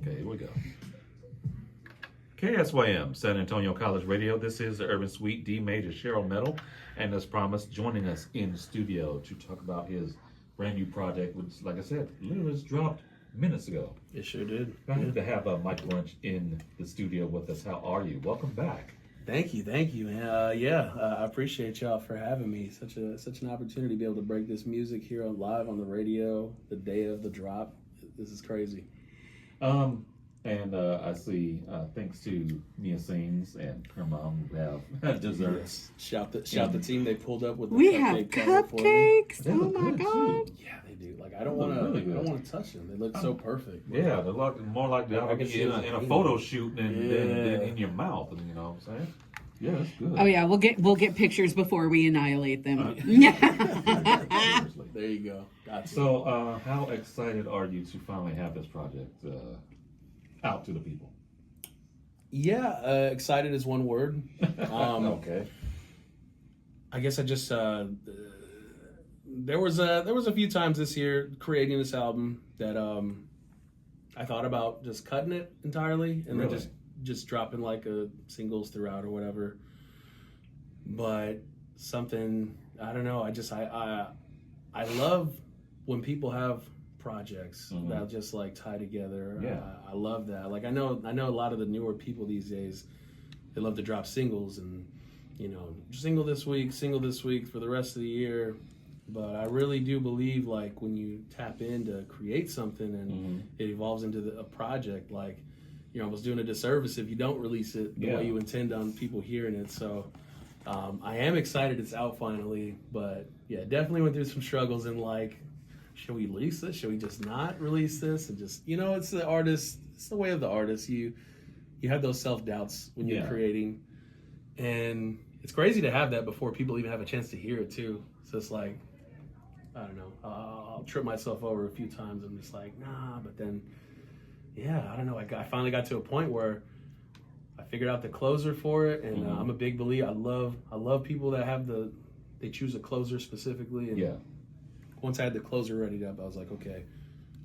Okay, here we go. KSYM, San Antonio College Radio. This is the Urban Suite. D Major Cheryl Metal, and as promised, joining us in the studio to talk about his brand new project, which, like I said, literally just dropped minutes ago. It sure did. Glad to have Mike Brunch in the studio with us. How are you? Welcome back. Thank you, man. I appreciate y'all for having me. Such an opportunity to be able to break this music here live on the radio the day of the drop. This is crazy. And I see, thanks to Mia Sings and her mom, we have desserts. Yes. Shout the team. They pulled up with the we have cupcakes. Oh my god! Too. Yeah, they do. Like I don't want to touch them. They look so perfect. Yeah, they look more like they're in a photo shoot than in your mouth. You know what I'm saying? Yeah, that's good. Oh yeah, we'll get pictures before we annihilate them. There you go. Gotcha. So, how excited are you to finally have this project out to the people? Yeah, excited is one word. Okay. I guess I just there was a few times this year creating this album that I thought about just cutting it entirely and Really? then just dropping like singles throughout or whatever. But something, I don't know. I love when people have projects that just like tie together. Yeah. I love that. Like I know a lot of the newer people these days, they love to drop singles and single this week for the rest of the year. But I really do believe like when you tap in to create something and it evolves into a project, like you're almost doing a disservice if you don't release it the way you intend on people hearing it. So I am excited it's out finally, but yeah, definitely went through some struggles in like, should we release this? Should we just not release this? And just, it's the artist, it's the way of the artist. You have those self-doubts when you're creating, and it's crazy to have that before people even have a chance to hear it too. So it's like, I don't know, I'll trip myself over a few times. I'm just like, nah, but then, I don't know. I finally got to a point where I figured out the closer for it, and I'm a big believer. I love people that they choose a closer specifically. And once I had the closer ready up, I was like, okay,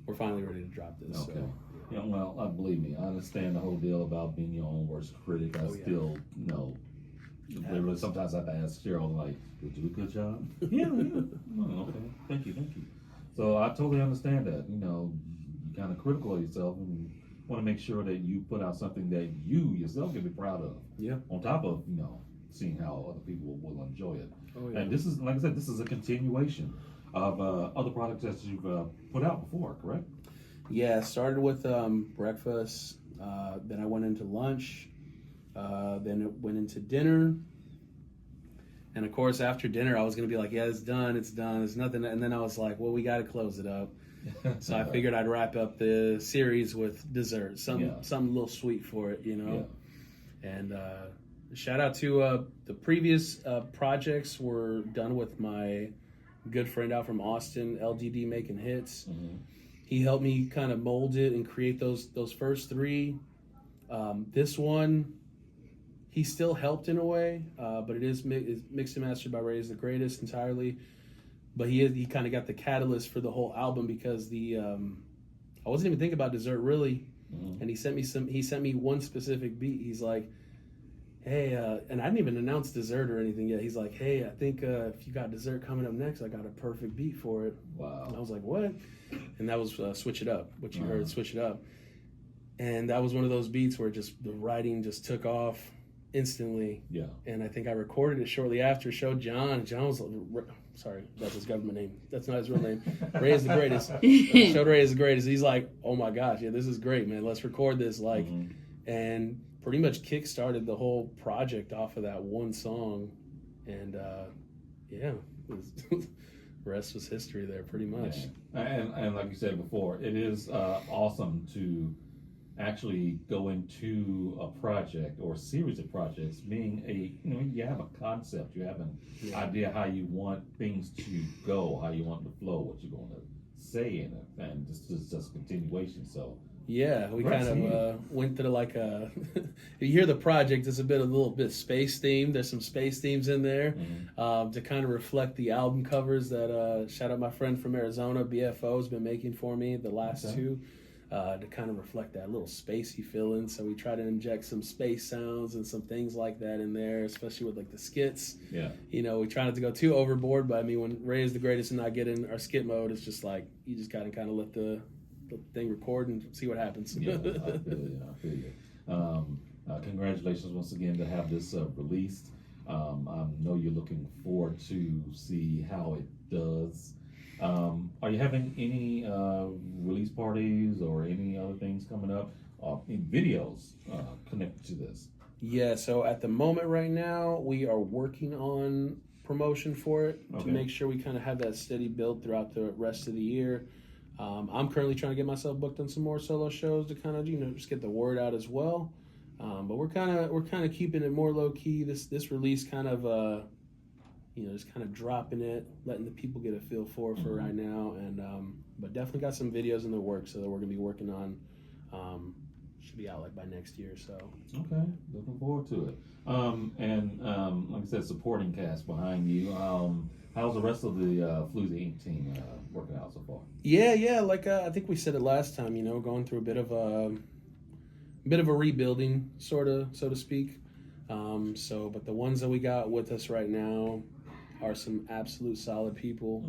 we're finally ready to drop this. Okay. So, Yeah, well, believe me, I understand the whole deal about being your own worst critic. I still know. Literally, sometimes I have to ask Cheryl, like, did you do a good job? Yeah. Oh, okay. Thank you. So I totally understand that. You're kind of critical of yourself and want to make sure that you put out something that you yourself can be proud of. Yeah. On top of, seeing how other people will enjoy it. Oh, yeah. And this is, like I said, this is a continuation of other products that you've put out before, correct? Yeah, started with breakfast, then I went into lunch, then it went into dinner, and of course after dinner I was going to be like, yeah, it's done, there's nothing, and then I was like, well, we got to close it up. So I figured I'd wrap up the series with dessert, something a little sweet for it, And shout out to the previous projects were done with my good friend out from Austin, LDD Making Hits. He helped me kind of mold it and create those first three. This one, he still helped in a way, but it is mixed and mastered by Ray is the Greatest entirely. But he kind of got the catalyst for the whole album because I wasn't even thinking about dessert really, and he sent me one specific beat. He's like, hey, and I didn't even announce dessert or anything yet. He's like, hey, I think if you got dessert coming up next, I got a perfect beat for it. Wow. And I was like, what? And that was Switch It Up, what you heard, Switch It Up. And that was one of those beats where just the writing just took off instantly. Yeah. And I think I recorded it shortly after, showed John. John was, sorry, that's his government name. That's not his real name. Ray is the Greatest. Showed Ray is the Greatest. He's like, oh my gosh, yeah, this is great, man. Let's record this. Like, and pretty much kick-started the whole project off of that one song. And the rest was history there pretty much. Yeah. And like you said before, it is awesome to actually go into a project or a series of projects being you have a concept, you have an idea how you want things to go, how you want it to flow, what you're going to say in it, and just continuation. So yeah, we kind of went through like a. You hear the project, it's a little bit space themed. There's some space themes in there to kind of reflect the album covers that shout out my friend from Arizona, BFO, has been making for me the last two. to kind of reflect that little spacey feeling. So we try to inject some space sounds and some things like that in there, especially with like the skits. Yeah. You know, we try not to go too overboard, but I mean, when Ray is the greatest and I get in our skit mode, it's just like you just gotta kind of let the thing record and see what happens. Yeah, I feel you. Congratulations once again to have this released. I know you're looking forward to see how it does. Are you having any release parties or any other things coming up? Any videos connected to this? Yeah, so at the moment right now, we are working on promotion for it to make sure we kind of have that steady build throughout the rest of the year. I'm currently trying to get myself booked on some more solo shows to kind of, just get the word out as well. But we're kind of keeping it more low key. This release kind of just kind of dropping it, letting the people get a feel for right now, and but definitely got some videos in the works that we're gonna be working on. Should be out like by next year. So okay, looking forward to it. And like I said, supporting cast behind you. How's the rest of the Floozy Inc. team working out so far? Yeah. Like I think we said it last time. Going through a bit of a rebuilding, sort of, so to speak. But the ones that we got with us right now are some absolute solid people.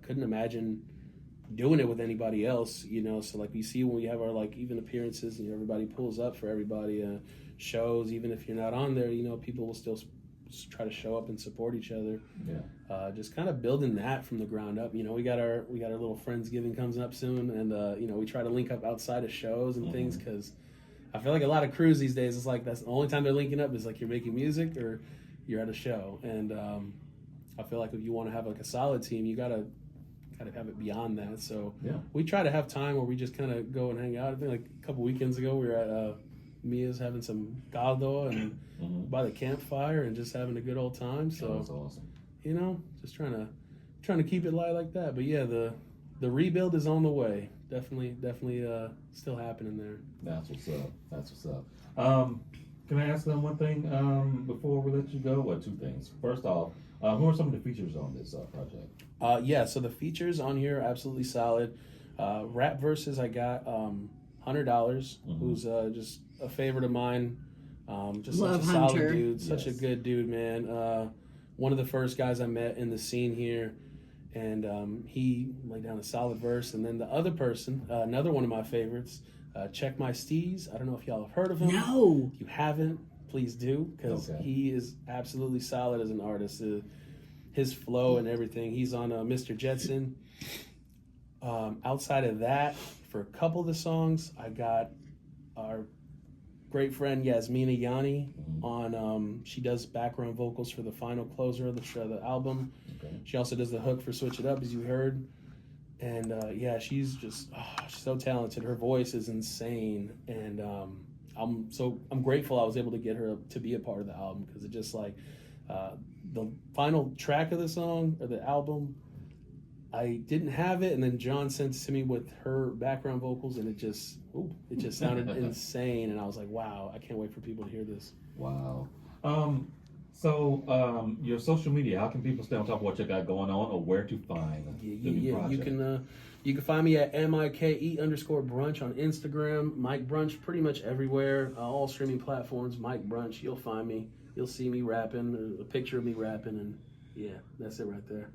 Couldn't imagine doing it with anybody else, so like we see when we have our like even appearances, everybody pulls up for everybody, shows, even if you're not on there, people will still try to show up and support each other. Just kind of building that from the ground up. We got our little Friendsgiving comes up soon, and we try to link up outside of shows and things, because I feel like a lot of crews these days, it's like that's the only time they're linking up is like you're making music or you're at a show. And I feel like if you want to have like a solid team, you gotta kind of have it beyond that. So we try to have time where we just kind of go and hang out. I think like a couple weekends ago we were at Mia's having some caldo and by the campfire and just having a good old time. So that's awesome. Just trying to keep it light like that. But yeah, the rebuild is on the way. Definitely still happening there. That's what's up. Can I ask them one thing before we let you go? Well, two things. First off, who are some of the features on this project? So the features on here are absolutely solid. Rap verses, I got $100, who's just a favorite of mine. Just Love such a solid Hunter. dude, such a good dude, man. One of the first guys I met in the scene here, and he laid down a solid verse. And then the other person, another one of my favorites, Check My Steez. I don't know if y'all have heard of him. No. If you haven't, please do, because he is absolutely solid as an artist. His flow and everything. He's on Mr. Jetson. Outside of that, for a couple of the songs, I got our great friend Yasmina Yanni on. She does background vocals for the final closer of the album. She also does the hook for Switch It Up, as you heard. And she's just she's so talented. Her voice is insane, and I'm grateful I was able to get her to be a part of the album, because it just like the final track of the song or the album, I didn't have it, and then John sent it to me with her background vocals, and it just sounded insane, and I was like, wow, I can't wait for people to hear this. Wow. So your social media, how can people stay on top of what you got going on, or where to find the new project? You can find me at MIKE_Brunch on Instagram, Mike Brunch pretty much everywhere, all streaming platforms, Mike Brunch. You'll find me. You'll see me rapping, a picture of me rapping, and yeah, that's it right there.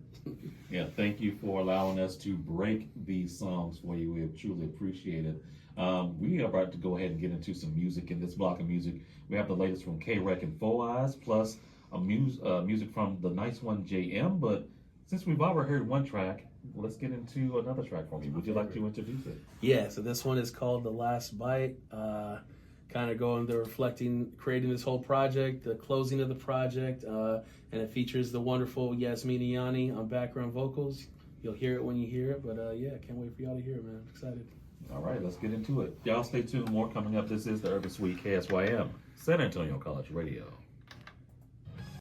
Yeah, thank you for allowing us to break these songs for you. We truly appreciate it. We are about to go ahead and get into some music in this block of music. We have the latest from K-Rec and Four Eyes, plus music from the nice one JM. But since we've already heard one track, let's get into another track from you. Would you like to introduce it? Yeah, so this one is called The Last Bite. Kind of going to reflecting, creating this whole project, the closing of the project, and it features the wonderful Yasmina Yanni on background vocals. You'll hear it when you hear it, but can't wait for y'all to hear it, man. I'm excited. All right, let's get into it. Y'all stay tuned. More coming up. This is the Urban Suite KSYM, San Antonio College Radio.